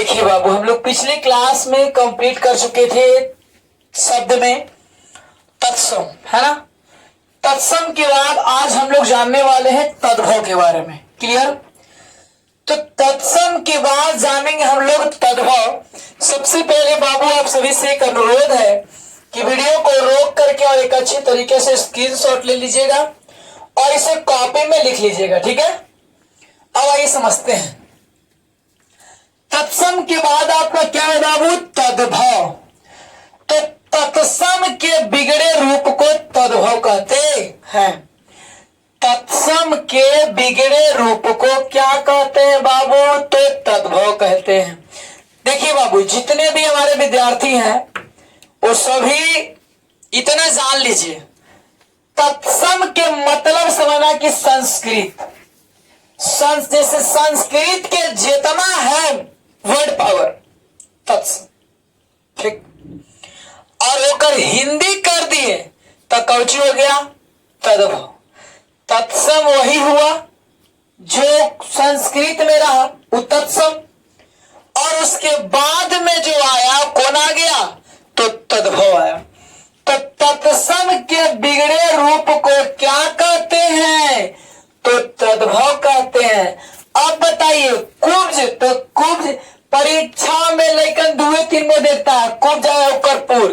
देखिए बाबू, हम लोग पिछले क्लास में कंप्लीट कर चुके थे शब्द में तत्सम, है ना। तत्सम के बाद आज हम लोग जानने वाले हैं तद्भव के बारे में। क्लियर? तो तत्सम के बाद जानेंगे हम लोग तद्भव। सबसे पहले बाबू आप सभी से एक अनुरोध है कि वीडियो को रोक करके और एक अच्छे तरीके से स्क्रीनशॉट ले लीजिएगा और इसे कॉपी में लिख लीजिएगा, ठीक है। अब आइए समझते हैं। तत्सम के बाद आपका क्या है बाबू? तद्भव। तो तत्सम के बिगड़े रूप को तद्भव कहते हैं। तत्सम के बिगड़े रूप को क्या कहते हैं बाबू? तो तद्भव कहते हैं। देखिए बाबू, जितने भी हमारे विद्यार्थी हैं वो सभी इतना जान लीजिए, तत्सम के मतलब समझना कि संस्कृत, जैसे संस्कृत के जितना है वर्ड पावर तत्सम, ठीक। और होकर हिंदी कर दिए तो कौची हो गया? तद्भव। तत्सम वही हुआ जो संस्कृत में रहा, वो तत्सम, और उसके बाद में जो आया कौन आ गया? तो तद्भव आया। तो तत्सम के बिगड़े रूप को क्या कहते हैं? तो तद्भव कहते हैं। अब बताइए, कुब्ज, तो कुब्ज परीक्षा में लेकिन 2-3 में देता है, कुब्ज और कर्पूर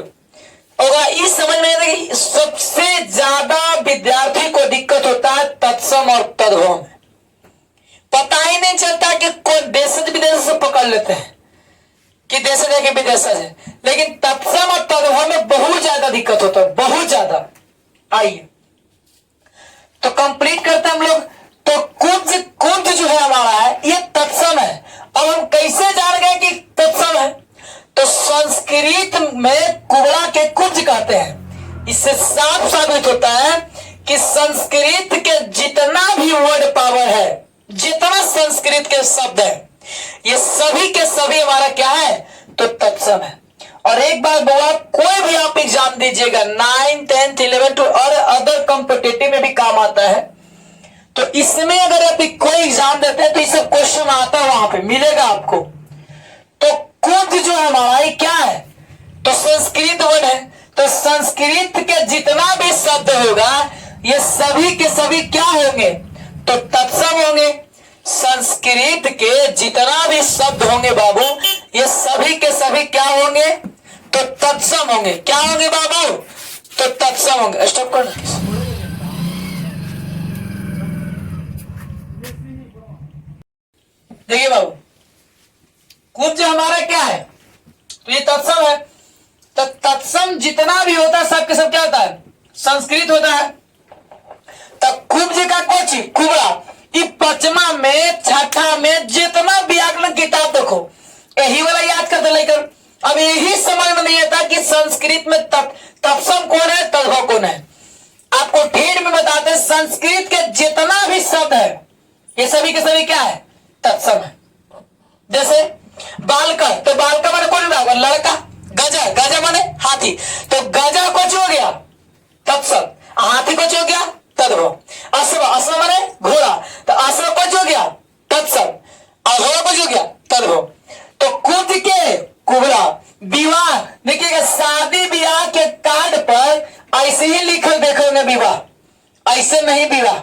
होगा। इस समझ में सबसे ज्यादा विद्यार्थी को दिक्कत होता है तत्सम और तद्भव में। पता ही नहीं चलता कि कौन देश विदेश से पकड़ लेते हैं कि देश है कि विदेश है, लेकिन तत्सम और तद्भव में बहुत ज्यादा दिक्कत होता है, बहुत ज्यादा। आइए तो कंप्लीट करते हैं हम लोग। तो कुब्ज, कुब्ज जो है हमारा है ये तत्सम है। अब हम कैसे जान गए कि तत्सम है? तो संस्कृत में कुबड़ा के कुब्ज कहते हैं। इससे साफ साबित होता है कि संस्कृत के जितना भी वर्ड पावर है, जितना संस्कृत के शब्द है, ये सभी के सभी हमारा क्या है? तो तत्सम है। और एक बात बोला, कोई भी आप एग्जाम दीजिएगा 9, 10, 11 और अदर कॉम्पिटिटिव में भी काम आता है। तो इसमें अगर आप कोई एग्जाम देते हैं तो इससे क्वेश्चन आता है, वहां पे मिलेगा आपको। तो कुब्ज जो है हमारा ये क्या है? तो संस्कृत वर्ड है। तो संस्कृत के जितना भी शब्द होगा ये सभी के सभी क्या होंगे? तो तत्सम होंगे। संस्कृत के जितना भी शब्द होंगे बाबू, ये सभी के सभी क्या होंगे? तो तत्सम होंगे। क्या होंगे बाबू? तो तत्सम होंगे। स्टॉप करना। देखिए बाबू, कुब्ज हमारा क्या है? तो ये तत्सम है। तो तत्सम जितना भी होता है सब के सब क्या होता है? संस्कृत होता है। तो कुब्ज का कुछ कुबड़ा, ये पचमा में, छठा में जितना व्याकरण किताब देखो यही वाला याद करते लेकर। अब यही समझ में नहीं आता कि संस्कृत में तत्सम कौन है, तद्भव कौन है। आपको ठेठ में बताते हैं, संस्कृत के जितना भी शब्द है ये सभी के सभी क्या है? तत्सम है। जैसे बालका, तो बालका माने कौन होगा? लड़का। गजा, गजा माने हाथी, तो गजा कुछ हो गया तत्सम, हाथी कुछ हो गया तद्भव। अश्व, अश्व माने घोड़ा, तो अश्व कुछ हो गया तत्सम, घोड़ा कुछ हो गया तद्भव। तो कुब्ज के कुबड़ा, विवाह, देखिएगा शादी ब्याह के कार्ड पर ऐसे ही लिखल देखोगे विवाह, ऐसे नहीं विवाह,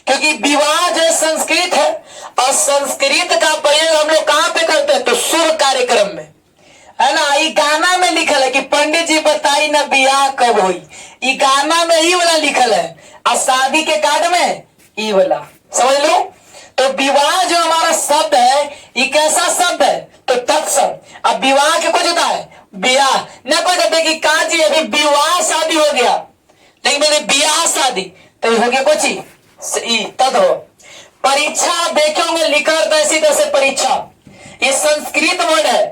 क्योंकि विवाह जो संस्कृत है और संस्कृत का प्रयोग हम लोग कहां पे करते हैं? तो शुभ कार्यक्रम में, है ना। ये गाना में लिखल है कि पंडित जी बताई ना ब्याह कब हुई, ये गाना में ही वाला लिखल है, और शादी के कार्ड में ये वाला, समझ लो। तो विवाह जो हमारा शब्द है ये कैसा शब्द है? तो तत्सम। अब विवाह के कुछ होता है ब्याह, न कोई कहते कि कहा जी अभी विवाह शादी हो गया, लेकिन मैंने ब्याह शादी, तो हो गया कुछ ही तद्भव। परीक्षा देखोगे लिखा होता है इसी तरह से परीक्षा, ये संस्कृत वर्ड है,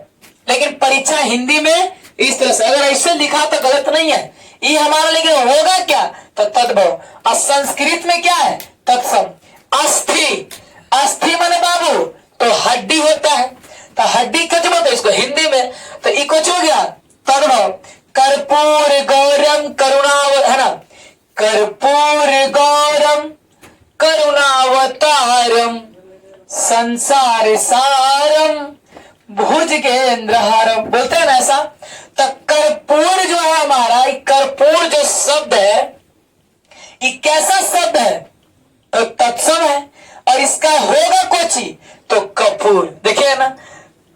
लेकिन परीक्षा हिंदी में इस तरह से, अगर ऐसे लिखा तो गलत नहीं है ये हमारा, लेकिन होगा क्या? तो तद्भव। और संस्कृत में क्या है? तत्सम। अस्थि, अस्थि माने बाबू तो हड्डी होता है, तो हड्डी कच बोलते इसको हिंदी में, तो ये कुछ हो गया तद्भव। कर्पूर गौरम करुणाव, है ना, कर्पूर गौरम करुणावतारम संसार सारम भुज भुजगेंद्रहारम, बोलते हैं ना ऐसा। तो कर्पूर जो है हमारा, कर्पूर जो शब्द है ये कैसा शब्द है? तो तत्सम है। और इसका होगा कोची तो कपूर। देखिए ना,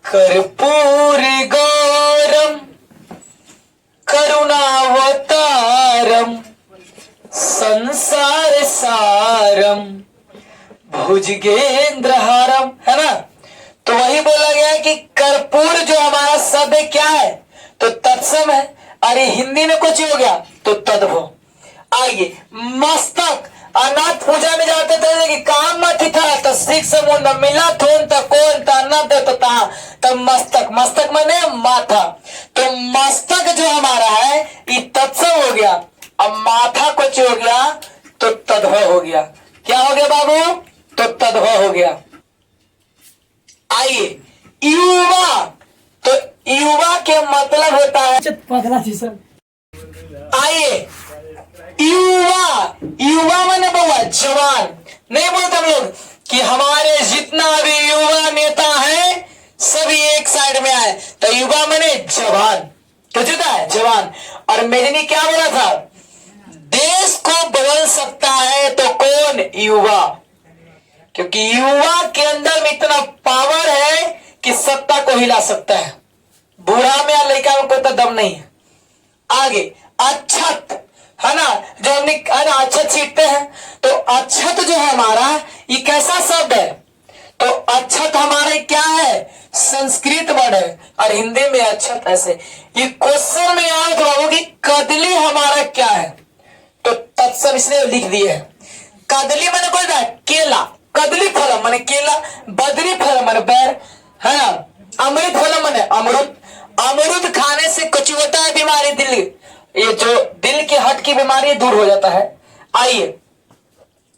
कर्पूर गौरम करुणावतारम संसार सारम भुजगेंद्रहारम, है ना। तो वही बोला गया है कि कर्पूर जो हमारा शब्द क्या है तो तत्सम है। अरे हिंदी में कुछ हो गया तो तद्भव। आइए, मस्तक, अनाथ पूजा में जाते थे कि काम मत था तस्वीर समूह न मिला थोन त कौन त न दे तो ता तब मस्तक, मस्तक माने माथा। तो मस्तक जो हमारा है ये तत्सम हो गया। अब माथा कुछ हो गया तो तद्भव हो गया। क्या हो गया बाबू? तो तद्भव हो गया। आइए, युवा, तो युवा के मतलब होता है, आइए युवा, युवा माने बउआ जवान। नहीं बोलते हम लोग कि हमारे जितना भी युवा नेता है सभी एक साइड में आए, तो युवा माने जवान। तो जुदा है जवान। और मेजनी क्या बोला था? देश को बदल सकता है तो कौन? युवा। क्योंकि युवा के अंदर में इतना पावर है कि सत्ता को हिला सकता है। बूढ़ा में या लड़का में कोई तो दम नहीं है। आगे, अच्छत, है ना, जो हमने है ना अच्छत सीखते हैं। तो अच्छत जो है हमारा ये कैसा शब्द है? तो अच्छत हमारे क्या है? संस्कृत वर्ड है। और हिंदी में अच्छत ऐसे। ये क्वेश्चन में आया तो बाबू की कदली हमारा क्या है? तो तत्सम इसने लिख दिए है। कदली मैंने कोई था केला, कदली फलम माने केला, बदरी फलम माने बैर, है ना। अमृत फलम माने अमरुद, अमरुद खाने से कुछ होता है बीमारी, दिल, ये जो दिल के हट की बीमारी दूर हो जाता है। आइए,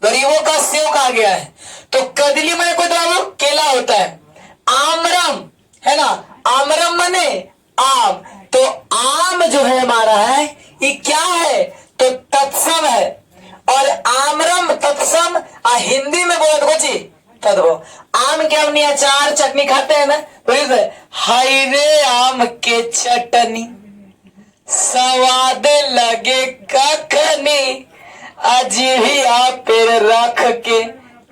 गरीबों का सेव कहा गया है। तो कदली माने कोई तो केला होता है। आमरम, है ना, आमरम माने आम। तो आम जो है हमारा है ये क्या है? तो तत्सम है। और आमरम तत्सम हिंदी में बोला तो जी तद्भव। आम के हमने अचार चटनी खाते हैं ना, तो हाय रे आम के चटनी स्वाद लगे कखनी अजीभिया पेड़ रख के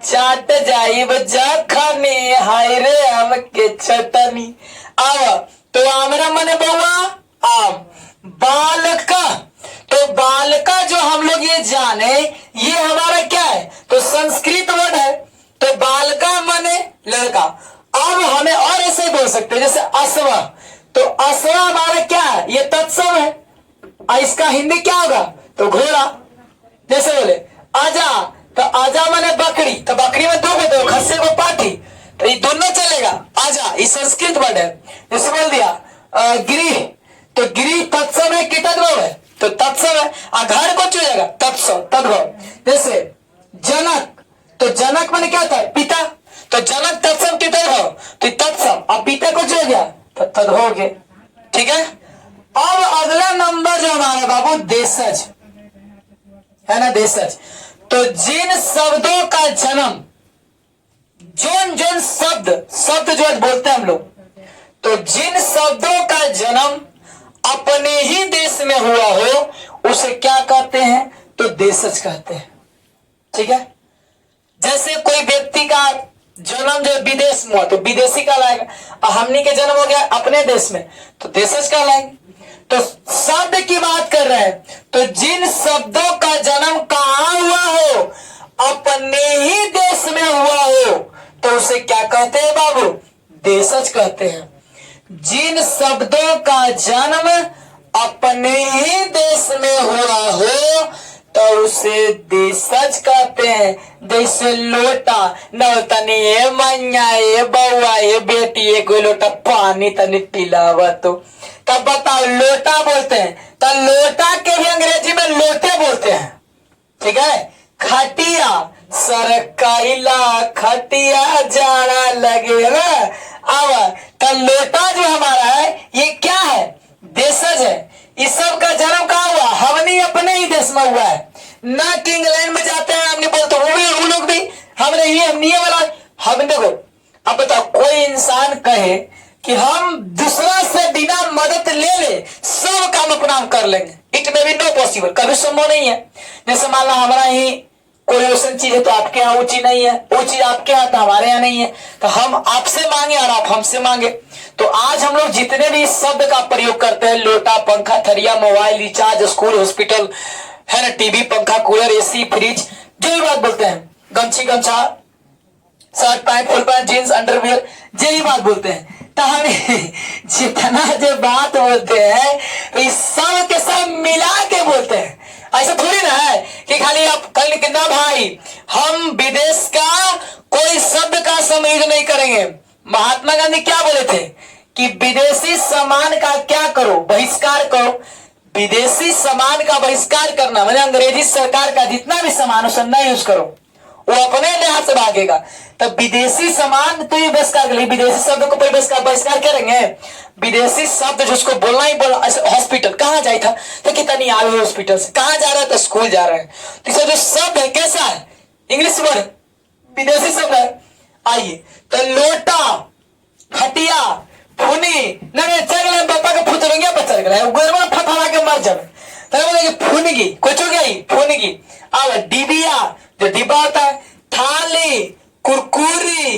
चाट जाइब जखनी हाय रे आम के चटनी। अब तो आमरम माने बउआ आम। बालका, तो बालका जो हम लोग ये जाने ये हमारा क्या है? तो संस्कृत वर्ड है। तो बालका माने लड़का। अब हमें और ऐसे बोल सकते हैं जैसे असवा, तो असवा हमारा क्या है? ये तत्सम है। और इसका हिंदी क्या होगा? तो घोड़ा। जैसे बोले आजा, तो आजा माने बकरी, तो बकरी में दो होते हो, खस्से को पाठी, तो ये दोनों चलेगा। आजा ये संस्कृत वर्ड है। जैसे बोल दिया गृह, तो गृह तत्सम है कि तद्भव है? तो तत्सम है। घर को चुनेगा तत्सम तद्भव। जैसे जनक, तो जनक माने क्या था? पिता, तो जनक तत्सम की तद्भव, तो तत्सम। अब पिता को चुन गया तो तद्भव के। ठीक है। अब अगला नंबर जो हमारा बाबू देशज, है ना, देशज। तो जिन शब्दों का जन्म, जोन शब्द, शब्द जो बोलते हैं हम लोग, तो जिन शब्दों का जन्म अपने ही देश में हुआ हो उसे क्या कहते हैं? तो देशज कहते हैं। ठीक है। जैसे कोई व्यक्ति का जन्म जो विदेश में हुआ तो विदेशी कहलाएगा। हमनी के जन्म हो गया अपने देश में तो देशज कहलाएंगे। तो शब्द की बात कर रहे हैं, तो जिन शब्दों का जन्म कहाँ हुआ हो? अपने ही देश में हुआ हो तो उसे क्या कहते हैं बाबू? देशज कहते हैं। जिन शब्दों का जन्म अपने ही देश में हुआ हो तो उसे देशज कहते हैं। जैसे लोटा, न तनी ये मैया ये बउआ ये बेटी ये कोई लोटा पानी तनी पिलावा तो तब बताओ लोटा बोलते हैं। तो लोटा के भी अंग्रेजी में लोटे बोलते हैं। ठीक है। खटिया, सरकाइला खटिया जाना लगे ना। अब तो लोटा जो हमारा है ये क्या है? देशज है। इस सब का जन्म कहाँ हुआ? हमने अपने ही देश में हुआ है ना कि इंग्लैंड में जाते हैं हमने बोलते वो लोग भी हमने ये वाला हम देखो। अब बताओ कोई इंसान कहे कि हम दूसरा से बिना मदद ले ले सब काम अपना हम कर लेंगे। इट में भी नो पॉसिबल, कभी संभव नहीं है। जैसे मान लो हमारा ही कोई वैसन चीज है तो आपके यहाँ वो चीज नहीं है, वो चीज आपके यहाँ तो हमारे यहाँ नहीं है, तो हम आपसे मांगे और आप हमसे मांगे। तो आज हम लोग जितने भी शब्द का प्रयोग करते हैं, लोटा, पंखा, थरिया, मोबाइल, रिचार्ज, स्कूल, हॉस्पिटल, है ना, टीवी, पंखा, कूलर, एसी, फ्रिज, जो भी बात बोलते हैं, गमछी, गमछा, shirt pant, full pant, jeans, underwear, यही बात बोलते हैं। तो हम जितना जो बात बोलते हैं तो इस सब के सब मिला के बोलते हैं। ऐसा थोड़ी ना है कि खाली आप कल कितना भाई हम विदेश का कोई शब्द का समझ नहीं करेंगे। महात्मा गांधी क्या बोले थे कि विदेशी सामान का क्या करो, बहिष्कार करो। विदेशी सामान का बहिष्कार करना मतलब अंग्रेजी सरकार का जितना भी सामान हो सब यूज करो, वो अपने लिहाज से भागेगा। तब विदेशी सामान तो ये बहिष्कार करेंगे, विदेशी शब्द को बहिष्कार करेंगे। विदेशी शब्द जिसको बोलना ही बोलना। हॉस्पिटल कहाँ जाए था तो कितनी आवे हॉस्पिटल से, कहाँ जा रहा है तो स्कूल जा रहे हैं। तो इसे जो शब्द है कैसा है, इंग्लिश वर्ड, विदेशी शब्द है। आइए तो लोटा, खटिया, फुनी, नहीं चल गए पापा के फुतरेंगे पर चल गए गोरमा फफड़ा के मर जाए तो बोले फुनगी कुछ हो गई फुनगी। अब डिबिया जो डिब्बा होता है, थाली, कुरकुरी,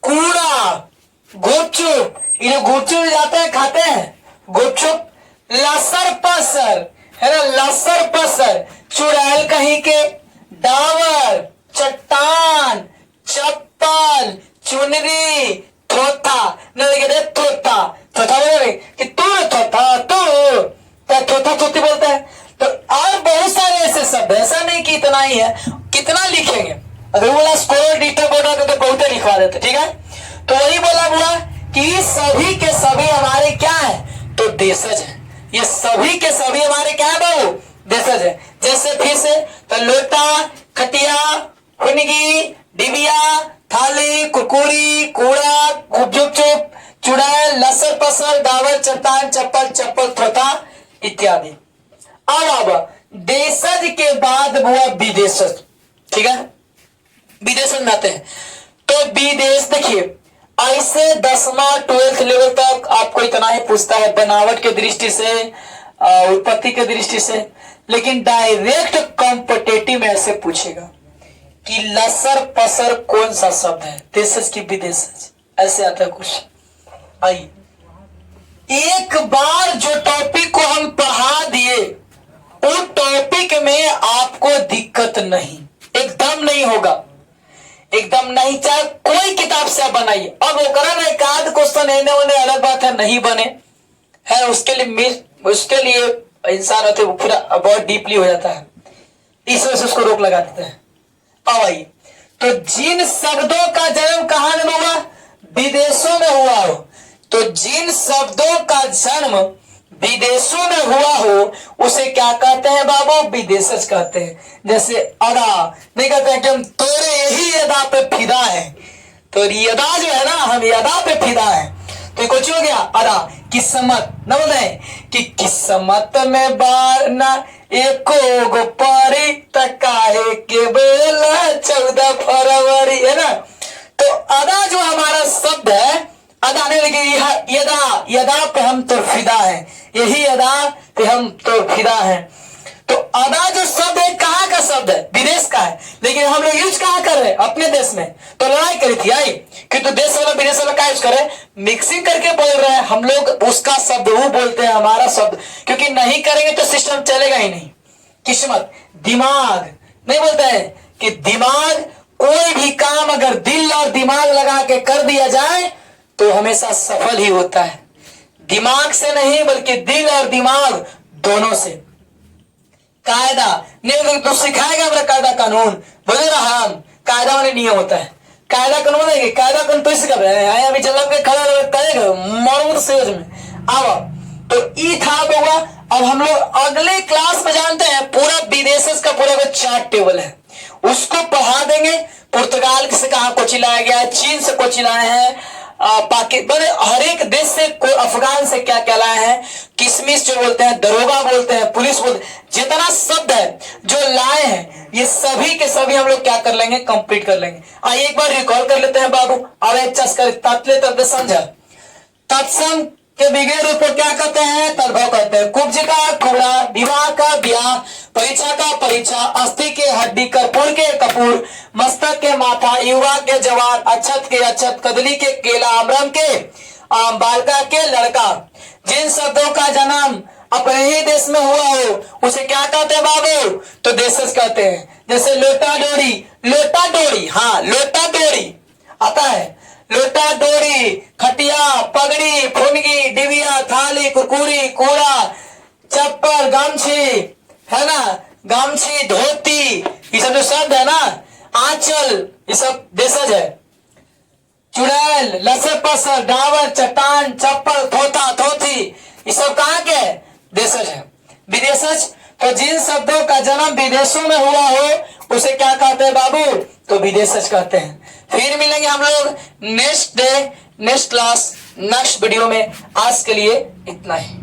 कूड़ा, गुपचुप, ये गुपचुप जाते हैं खाते हैं, गुपचुप, लसर पसर, है ना, लसर पसर, चुड़ैल कहीं के, डावर, चट्टान, चप्पल, चुनरी, थोथा, थोथा, थोथा बोले कि तू थोथा, तू थोथा थोथी बोलते हैं। तो और बहुत सारे ऐसे शब्द, ऐसा नहीं कि इतना ही है, कितना लिखेंगे। अगर बोला स्कोर डिजिटल बोर्ड तो बहुत लिखवा देते, ठीक है। तो वही बोला बुआ कि सभी के सभी हमारे क्या है तो देशज है। ये सभी के सभी हमारे क्या है बाबू, देशज है। जैसे फिर से तो लोटा, खटिया, फुनगी, डिबिया, थाली, कुरकुरी, कूड़ा, गुपचुप, चुड़ैल, लसर पसर, डावर, चट्टान, चप्पल, चप्पल, थोथा इत्यादि। अब देशज के बाद हुआ विदेशज, ठीक है। विदेशज में आते हैं तो विदेश देखिए ऐसे 10वां 12th लेवल तक आपको इतना ही पूछता है बनावट के दृष्टि से, उत्पत्ति के दृष्टि से। लेकिन डायरेक्ट कॉम्पिटेटिव में ऐसे पूछेगा कि लसर पसर कौन सा शब्द है, देशज की विदेशज, ऐसे आता है कुछ। आइए एक बार जो टॉपिक को हम पढ़ा दिए उस टॉपिक में आपको दिक्कत नहीं, एकदम नहीं होगा, एकदम नहीं। चाहे कोई किताब से बनाइए। अब वो करा ना एक आध क्वेश्चन है उन्हें अलग बात है, नहीं बने है उसके लिए इंसान होते वो पूरा बहुत डीपली हो जाता है, इस वजह से उसको रोक लगा देते हैं। अब आइए तो जिन शब्दों का जन्म कहां में हुआ, विदेशों में हुआ हो, तो जिन शब्दों का जन्म विदेशों में हुआ हो उसे क्या कहते हैं बाबू, विदेशज कहते हैं। जैसे अदा नहीं कहते हैं कि हम तोरे यही अदा पे फिदा है, तो ये अदा जो है ना हम ये अदा पे फिदा है। तो कुछ हो गया अदा, किस्मत न बोले कि किस्मत में बार ना एको गो पारी तकाहे के बेला 14 फरवरी, है ना। तो अदा जो हमारा शब्द है, अदा नहीं लगे यदा, यदा पे हम तो फिदा है, यही अदा पे हम तो फिदा है। तो अदा जो शब्द है कहाँ का शब्द है, विदेश का है, लेकिन हम लोग यूज कहाँ कर रहे हैं, अपने देश में। तो लड़ाई करी थी आई कि तो देश वाला विदेश वाला क्या यूज करे, मिक्सिंग करके बोल रहे हैं हम लोग, उसका शब्द वो बोलते हैं हमारा शब्द, क्योंकि नहीं करेंगे तो सिस्टम चलेगा ही नहीं। किस्मत, दिमाग नहीं बोलते हैं कि दिमाग, कोई भी काम अगर दिल और दिमाग लगा के कर दिया जाए तो हमेशा सफल ही होता है। दिमाग से नहीं बल्कि दिल और दिमाग दोनों से। कायदा नहीं तो सिखाएगा मेरा कायदा कानून, बोले ना हम कायदा वाले नियम होता है, कायदा कानून है, कायदा कानून तो इसका अभी चल के खड़ा करेगा मरूद सेज में। अब तो ई था होगा। अब हम लोग अगले क्लास में जानते हैं पूरा विदेशज का पूरा चार्ट टेबल है, उसको पढ़ा देंगे। पुर्तगाल से कहाँ को चिल्लाया गया है, चीन से को चिल्लाए हैं, पाकिस्तान, हर एक देश से, अफगान से क्या क्या लाए हैं, किसमिस जो बोलते हैं, दरोगा बोलते हैं, पुलिस बोलते हैं, जितना शब्द है जो लाए हैं ये सभी के सभी हम लोग क्या कर लेंगे, कंप्लीट कर लेंगे। आइए एक बार रिकॉल कर लेते हैं बाबू। अब एक चस्कर तातले तब समझा तत्सम के बिगड़े रूप को क्या कहते हैं? तद्भव कहते हैं। कुब्ज का कूड़ा, विवाह का ब्याह, परीक्षा का परीक्षा, अस्थि के हड्डी, कर्पूर के कपूर, मस्तक के माथा, युवा के जवान, अक्षत के अक्षत, कदली के केला, आम्रम के आम, बालका के लड़का। जिन शब्दों का जन्म अपने ही देश में हुआ हो उसे क्या कहते हैं बाबू? तो देशज कहते हैं। जैसे लोटा डोरी, लोटा डोरी, हाँ लोटा डोरी आता है। लोटा डोरी, खटिया, पगड़ी, फुनगी, डिबिया, थाली, कुरकुरी, कूड़ा, चप्पल, गमछी, है ना, गमछी, धोती, ये सब जो शब्द है ना, आंचल, ये सब देशज है। चुड़ैल, लसर पसर, डावर, चट्टान, चप्पल, थोथा, थोथी, ये सब कहाँ के देशज है? विदेशज। तो जिन शब्दों का जन्म विदेशों में हुआ हो उसे क्या कहते हैं बाबू? तो विदेशज कहते हैं। फिर मिलेंगे हम लोग next day, next class, next video में। आज के लिए इतना ही।